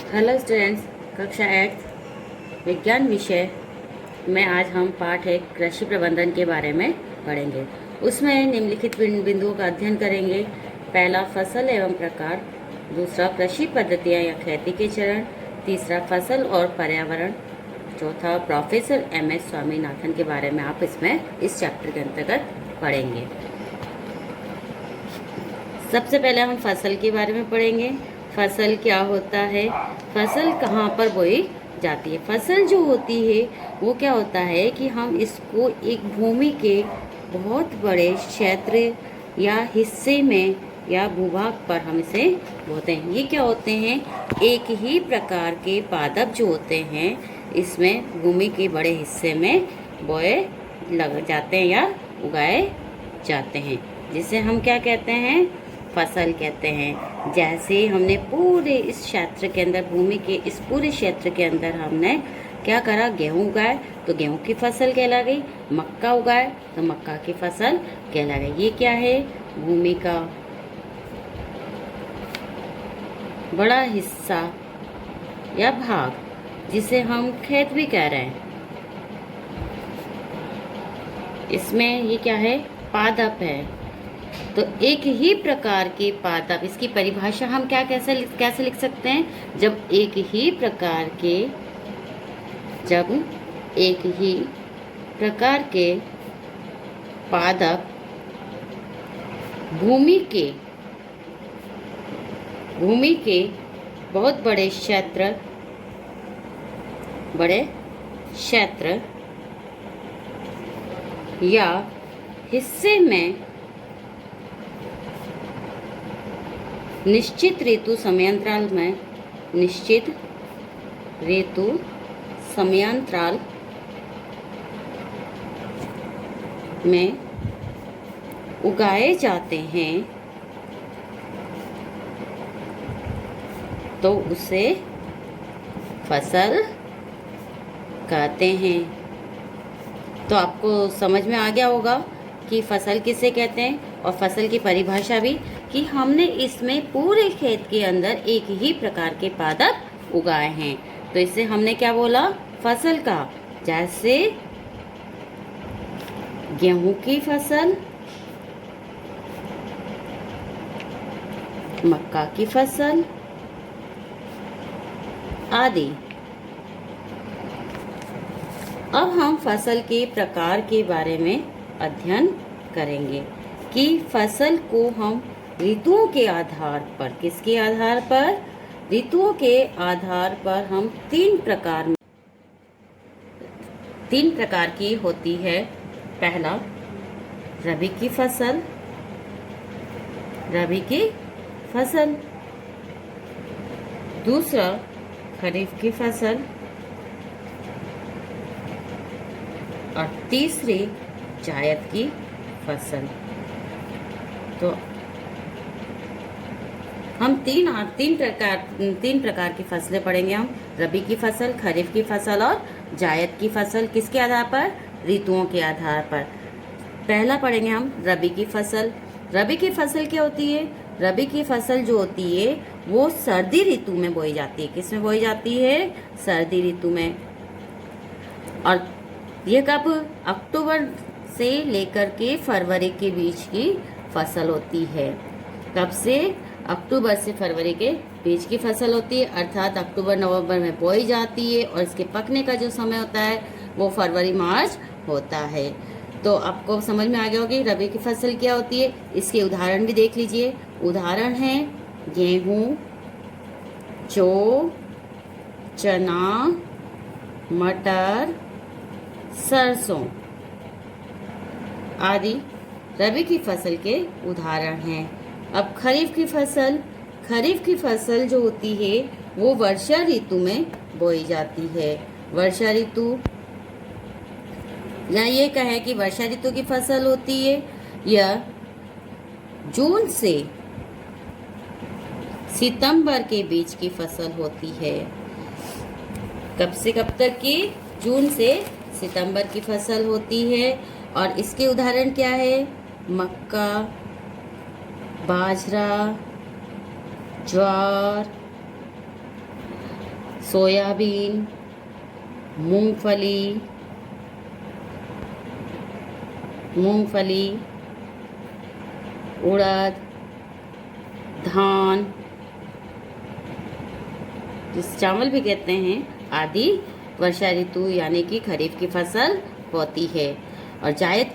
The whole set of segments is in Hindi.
हेलो स्टूडेंट्स, कक्षा 8 विज्ञान विषय में आज हम पाठ 1 कृषि प्रबंधन के बारे में पढ़ेंगे। उसमें निम्नलिखित बिंदुओं का अध्ययन करेंगे। पहला, फसल एवं प्रकार। दूसरा, कृषि पद्धतियाँ या खेती के चरण। तीसरा, फसल और पर्यावरण। चौथा, प्रोफेसर MS स्वामीनाथन के बारे में आप इसमें इस चैप्टर के अंतर्गत पढ़ेंगे। सबसे पहले हम फसल के बारे में पढ़ेंगे। फसल क्या होता है, फसल कहाँ पर बोई जाती है। फसल जो होती है वो क्या होता है कि हम इसको एक भूमि के बहुत बड़े क्षेत्र या हिस्से में या भूभाग पर हम इसे बोते हैं। ये क्या होते हैं, एक ही प्रकार के पादप जो होते हैं इसमें भूमि के बड़े हिस्से में बोए लग जाते हैं या उगाए जाते हैं, जिसे हम क्या कहते हैं, फसल कहते हैं। जैसे हमने पूरे इस क्षेत्र के अंदर, भूमि के इस पूरे क्षेत्र के अंदर हमने क्या करा, गेहूं उगाए तो गेहूं की फसल कहला गई, मक्का उगाए तो मक्का की फसल कहला गई। ये क्या है, भूमि का बड़ा हिस्सा या भाग, जिसे हम खेत भी कह रहे हैं। इसमें ये क्या है, पादप है। तो एक ही प्रकार के पादप, इसकी परिभाषा हम कैसे लिख सकते हैं, जब एक ही प्रकार के पादप भूमि के बहुत बड़े क्षेत्र या हिस्से में निश्चित ऋतु समयांतराल में उगाए जाते हैं तो उसे फसल कहते हैं। तो आपको समझ में आ गया होगा कि फसल किसे कहते हैं और फसल की परिभाषा भी, कि हमने इसमें पूरे खेत के अंदर एक ही प्रकार के पादप उगाए हैं तो इसे हमने क्या बोला, फसल का। जैसे गेहूं की फसल, मक्का की फसल आदि। अब हम फसल के प्रकार के बारे में अध्ययन करेंगे कि फसल को हम ऋतुओं के आधार पर, किसके आधार पर, ऋतुओं के आधार पर हम तीन प्रकार की होती है। पहला, रबी की फसल। दूसरा, खरीफ की फसल। और तीसरी, जायद की फसल। तो हम तीन प्रकार की फसलें पढ़ेंगे। हम रबी की फसल, खरीफ की फसल और जायद की फसल। किसके आधार पर, ऋतुओं के आधार पर। पहला पढ़ेंगे हम रबी की फसल। रबी की फसल क्या होती है, रबी की फसल जो होती है वो सर्दी ऋतु में बोई जाती है। किस में बोई जाती है, सर्दी ऋतु में। और ये कब, अक्टूबर से लेकर के फरवरी के बीच की फसल होती है। कब से, अक्टूबर से फरवरी के बीच की फसल होती है, अर्थात अक्टूबर नवंबर में बोई जाती है और इसके पकने का जो समय होता है वो फरवरी मार्च होता है। तो आपको समझ में आ गया होगा कि रबी की फसल क्या होती है। इसके उदाहरण भी देख लीजिए। उदाहरण है गेहूँ, जौ, चना, मटर, सरसों आदि रबी की फसल के उदाहरण हैं। अब खरीफ की फसल जो होती है वो वर्षा ऋतु में बोई जाती है। वर्षा ऋतु, या ये कहें कि वर्षा ऋतु की फसल होती है, यह जून से सितंबर के बीच की फसल होती है। कब से कब तक की, जून से सितंबर की फसल होती है। और इसके उदाहरण क्या है, मक्का, बाजरा, ज्वार, सोयाबीन, मूंगफली, उड़द, धान, जिस चावल भी कहते हैं, आदि वर्षा ऋतु यानी कि खरीफ की फसल होती है। और जायद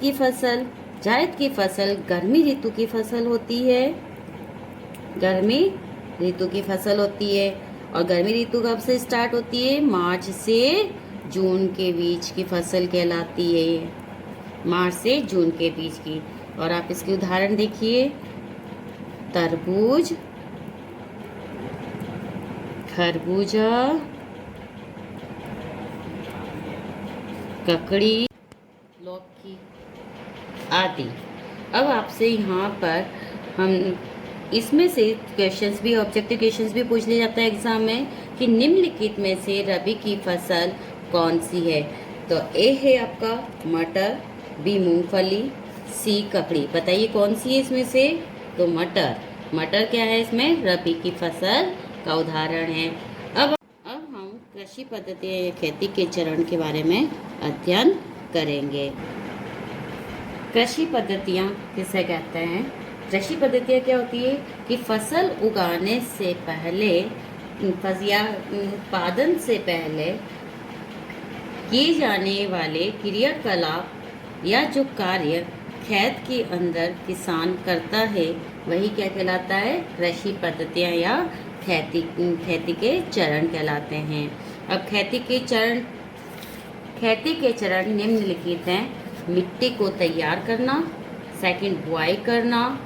की फसल गर्मी ऋतु की फसल होती है। गर्मी ऋतु की फसल होती है। और गर्मी ऋतु कब से स्टार्ट होती है? मार्च से जून के बीच की फसल कहलाती है। मार्च से जून के बीच की। और आप इसके उदाहरण देखिए, तरबूज, खरबूजा, ककड़ी, लौकी आदि। अब आपसे यहाँ पर हम इसमें से क्वेश्चंस भी, ऑब्जेक्टिव क्वेश्चंस भी पूछ लिया जाता है एग्जाम में कि निम्नलिखित में से रबी की फसल कौन सी है? तो ए है आपका मटर, बी मूंगफली, सी ककड़ी। बताइए कौन सी है इसमें से? तो मटर क्या है इसमें? रबी की फसल का उदाहरण है। अब हम कृषि पद्धति खेती के चरण के बारे में अध्ययन करेंगे। कृषि पद्धतियाँ किसे कहते हैं? कृषि पद्धतियाँ क्या होती है कि फसल उगाने से पहले या उत्पादन से पहले किए जाने वाले क्रियाकलाप या जो कार्य खेत के अंदर किसान करता है वही क्या कहलाता है? कृषि पद्धतियाँ या खेती के चरण कहलाते हैं। अब खेती के चरण निम्नलिखित हैं। मिट्टी को तैयार करना, सेकंड बुआई करना,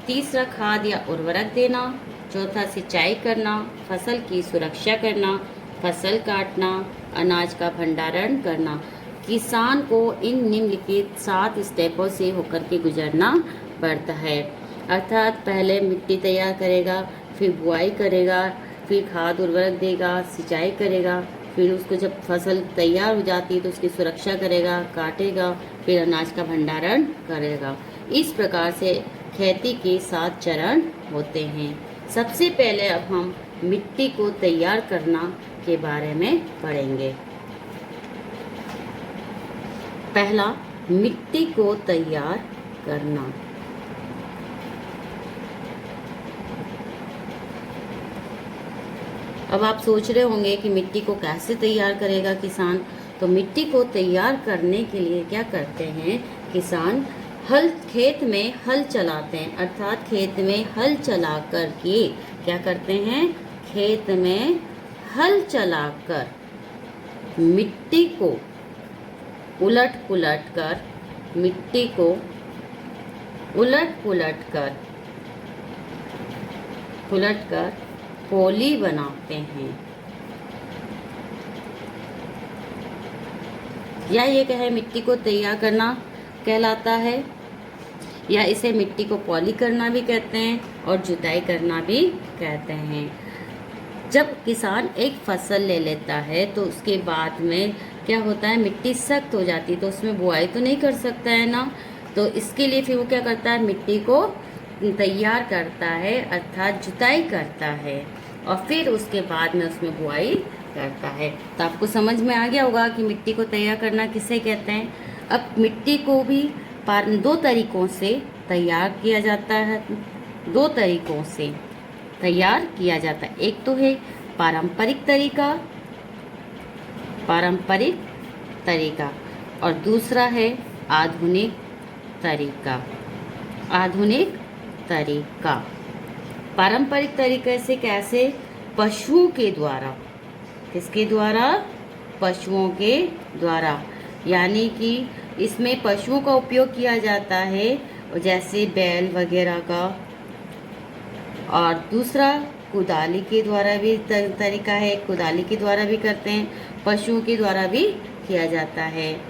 तीसरा खाद या उर्वरक देना, चौथा सिंचाई करना, फसल की सुरक्षा करना, फसल काटना, अनाज का भंडारण करना। किसान को इन निम्नलिखित 7 स्टेपों से होकर के गुजरना पड़ता है। अर्थात पहले मिट्टी तैयार करेगा, फिर बुआई करेगा, फिर खाद उर्वरक देगा, सिंचाई करेगा, फिर उसको जब फसल तैयार हो जाती है तो उसकी सुरक्षा करेगा, काटेगा, फिर अनाज का भंडारण करेगा। इस प्रकार से खेती के 7 चरण होते हैं। सबसे पहले अब हम मिट्टी को तैयार करना के बारे में पढ़ेंगे। पहला, मिट्टी को तैयार करना। अब आप सोच रहे होंगे कि मिट्टी को कैसे तैयार करेगा किसान? तो मिट्टी को तैयार करने के लिए क्या करते हैं किसान? खेत में हल चलाते हैं। अर्थात खेत में हल चला कर के क्या करते हैं? खेत में हल चलाकर मिट्टी को उलट पुलट कर पोली बनाते हैं। या ये कहे मिट्टी को तैयार करना कहलाता है, या इसे मिट्टी को पॉली करना भी कहते हैं और जुताई करना भी कहते हैं। जब किसान एक फसल ले लेता है तो उसके बाद में क्या होता है? मिट्टी सख्त हो जाती है तो उसमें बुआई तो नहीं कर सकता है ना। तो इसके लिए फिर वो क्या करता है? मिट्टी को तैयार करता है, अर्थात जुताई करता है, और फिर उसके बाद में उसमें बुआई करता है। तो आपको समझ में आ गया होगा कि मिट्टी को तैयार करना किसे कहते हैं। अब मिट्टी को भी 2 तरीकों से तैयार किया जाता है। 2 तरीकों से तैयार किया जाता है। एक तो है पारंपरिक तरीका और दूसरा है आधुनिक तरीका। पारंपरिक तरीके से कैसे? पशुओं के द्वारा। किसके द्वारा? पशुओं के द्वारा। यानी कि इसमें पशुओं का उपयोग किया जाता है, जैसे बैल वगैरह का। और दूसरा कुदाली के द्वारा भी तरीका है, कुदाली के द्वारा भी करते हैं, पशुओं के द्वारा भी किया जाता है।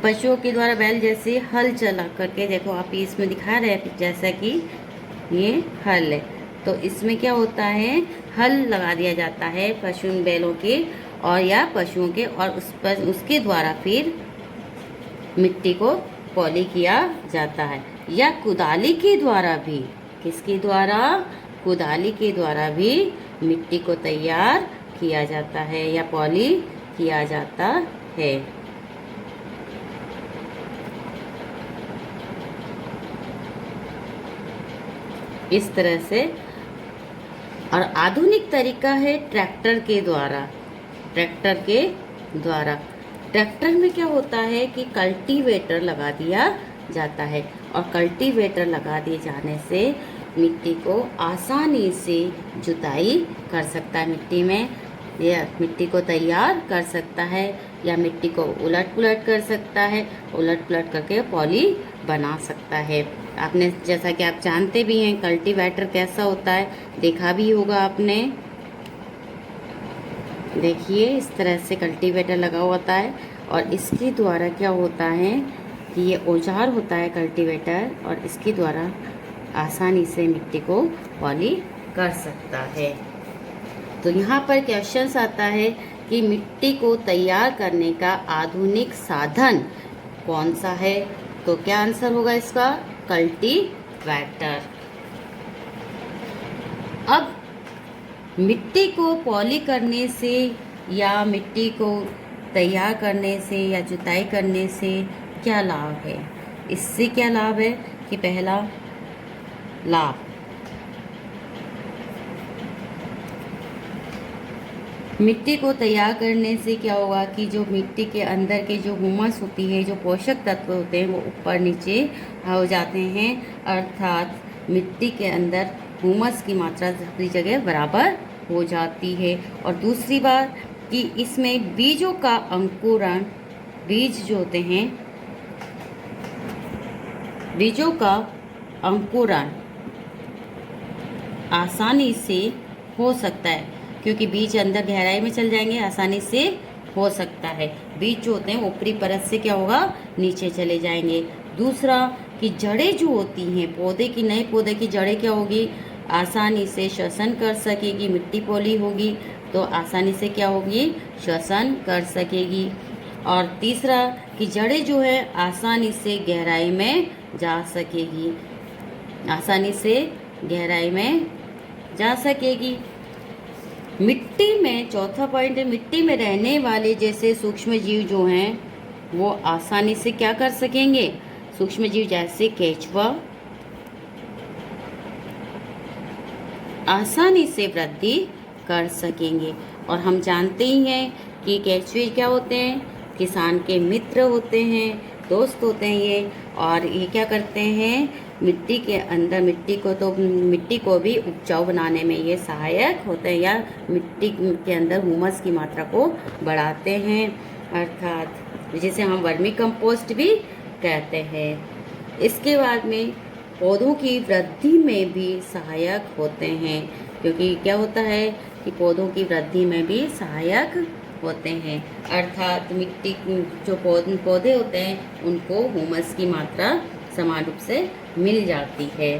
पशुओं के द्वारा बैल जैसे हल चला करके, देखो आप इसमें दिखा रहे हैं जैसा कि ये हल है, तो इसमें क्या होता है? हल लगा दिया जाता है बैलों के और या पशुओं के, और उसके द्वारा फिर मिट्टी को पॉली किया जाता है। या कुदाली के द्वारा भी, किसके द्वारा? कुदाली के द्वारा भी मिट्टी को तैयार किया जाता है या पॉली किया जाता है। इस तरह से। और आधुनिक तरीका है ट्रैक्टर के द्वारा। ट्रैक्टर के द्वारा ट्रैक्टर में क्या होता है कि कल्टीवेटर लगा दिया जाता है, और कल्टीवेटर लगा दिए जाने से मिट्टी को आसानी से जुताई कर सकता है, मिट्टी में या मिट्टी को तैयार कर सकता है, या मिट्टी को उलट पुलट कर सकता है, उलट पुलट करके पॉली बना सकता है। आपने, जैसा कि आप जानते भी हैं, कल्टीवेटर कैसा होता है, देखा भी होगा आपने। देखिए इस तरह से कल्टीवेटर लगा होता है, और इसके द्वारा क्या होता है कि ये औजार होता है कल्टीवेटर, और इसके द्वारा आसानी से मिट्टी को पॉली कर सकता है। तो यहाँ पर क्वेश्चंस आता है कि मिट्टी को तैयार करने का आधुनिक साधन कौन सा है? तो क्या आंसर होगा इसका? कल्टीवेटर। अब मिट्टी को पॉली करने से या मिट्टी को तैयार करने से या जुताई करने से क्या लाभ है? इससे क्या लाभ है कि पहला लाभ, मिट्टी को तैयार करने से क्या होगा कि जो मिट्टी के अंदर के जो ह्यूमस होती है, जो पोषक तत्व होते हैं, वो ऊपर नीचे हो जाते हैं, अर्थात मिट्टी के अंदर ह्यूमस की मात्रा सभी जगह बराबर हो जाती है। और दूसरी बात कि इसमें बीजों का अंकुरण, बीज जो होते हैं, बीजों का अंकुरण आसानी से हो सकता है, क्योंकि बीज अंदर गहराई में चल जाएंगे, आसानी से हो सकता है। बीज जो होते हैं ऊपरी परत से क्या होगा, नीचे चले जाएंगे। दूसरा कि जड़ें जो होती हैं पौधे की, नए पौधे की जड़ें क्या होगी, आसानी से श्वसन कर सकेगी, मिट्टी पॉली होगी तो आसानी से क्या होगी, श्वसन कर सकेगी। और तीसरा कि जड़ें जो है आसानी से गहराई में जा सकेगी, आसानी से गहराई में जा सकेगी। मिट्टी में चौथा पॉइंट है, मिट्टी में रहने वाले जैसे सूक्ष्म जीव जो हैं वो आसानी से क्या कर सकेंगे, सूक्ष्म जीव जैसे केंचुआ आसानी से वृद्धि कर सकेंगे। और हम जानते ही हैं कि केंचुए क्या होते हैं, किसान के मित्र होते हैं, दोस्त होते हैं ये, और ये क्या करते हैं, मिट्टी के अंदर मिट्टी को भी उपजाऊ बनाने में ये सहायक होते हैं, या मिट्टी के अंदर ह्यूमस की मात्रा को बढ़ाते हैं, अर्थात जिसे हम वर्मी कंपोस्ट भी कहते हैं। इसके बाद में पौधों की वृद्धि में भी सहायक होते हैं, क्योंकि क्या होता है कि पौधों की वृद्धि में भी सहायक होते हैं, अर्थात मिट्टी जो पौधे होते हैं उनको ह्यूमस की मात्रा समान रूप से मिल जाती है।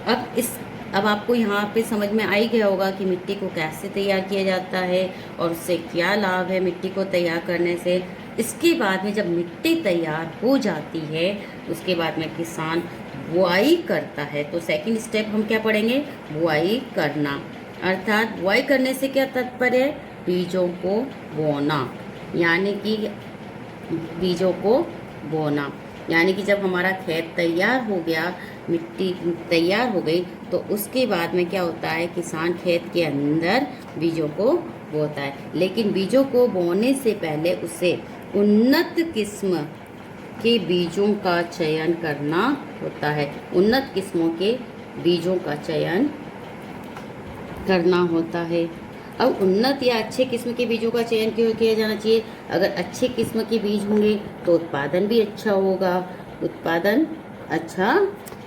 अब आपको यहाँ पे समझ में आ ही गया होगा कि मिट्टी को कैसे तैयार किया जाता है और उससे क्या लाभ है मिट्टी को तैयार करने से। इसके बाद में जब मिट्टी तैयार हो जाती है उसके बाद में किसान बुआई करता है। तो सेकंड स्टेप हम क्या पढ़ेंगे, बुआई करना, अर्थात बुआई करने से क्या तात्पर्य है, बीजों को बोना, यानी कि बीजों को बोना, यानी कि जब हमारा खेत तैयार हो गया, मिट्टी तैयार हो गई, तो उसके बाद में क्या होता है, किसान खेत के अंदर बीजों को बोता है। लेकिन बीजों को बोने से पहले उसे उन्नत किस्म के बीजों का चयन करना होता है, उन्नत किस्मों के बीजों का चयन करना होता है। अब उन्नत या अच्छे किस्म के बीजों का चयन क्यों किया जाना चाहिए, अगर अच्छे किस्म के बीज होंगे तो उत्पादन भी अच्छा होगा, उत्पादन अच्छा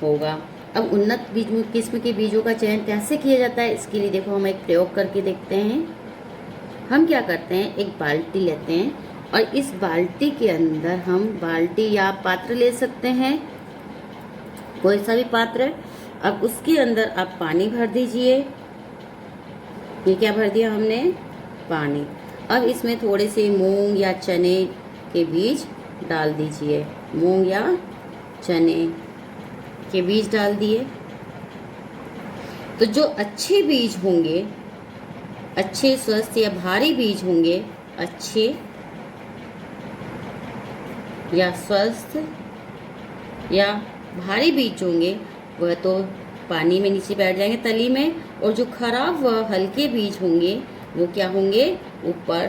होगा। अब उन्नत किस्म के बीजों का चयन कैसे किया जाता है, इसके लिए देखो हम एक प्रयोग करके देखते हैं। हम क्या करते हैं, एक बाल्टी लेते हैं और इस बाल्टी के अंदर हम, बाल्टी या पात्र ले सकते हैं, कोई सा भी पात्र। अब उसके अंदर आप पानी भर दीजिए, ये क्या भर दिया हमने, पानी। अब इसमें थोड़े से मूंग या चने के बीज डाल दीजिए, मूंग या चने के बीज डाल दिए। तो जो अच्छे बीज होंगे अच्छे स्वस्थ या भारी बीज होंगे, अच्छे या स्वस्थ या भारी बीज होंगे वह तो पानी में नीचे बैठ जाएंगे तली में, और जो खराब व हल्के बीज होंगे वो क्या होंगे, ऊपर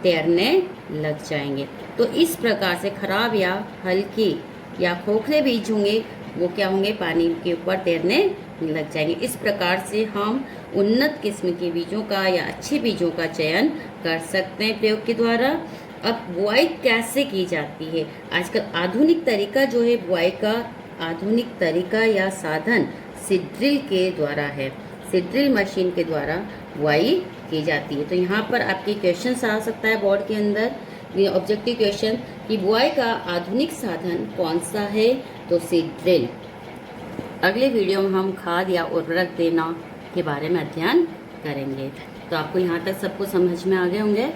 तैरने लग जाएंगे। तो इस प्रकार से खराब या हल्के या खोखले बीज होंगे वो क्या होंगे, पानी के ऊपर तैरने लग जाएंगे। इस प्रकार से हम उन्नत किस्म के बीजों का या अच्छे बीजों का चयन कर सकते हैं प्रयोग के द्वारा। अब बुआई कैसे की जाती है? आजकल आधुनिक तरीका जो है बुआई का, आधुनिक तरीका या साधन सीड-ड्रिल के द्वारा है। सीड-ड्रिल मशीन के द्वारा बुआई की जाती है। तो यहाँ पर आपके क्वेश्चन आ सकता है बोर्ड के अंदर, ये ऑब्जेक्टिव क्वेश्चन कि बुआई का आधुनिक साधन कौन सा है, तो सीड-ड्रिल। अगले वीडियो में हम खाद या उर्वरक देना के बारे में अध्ययन करेंगे। तो आपको यहाँ तक सबको समझ में आ गए होंगे।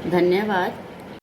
धन्यवाद।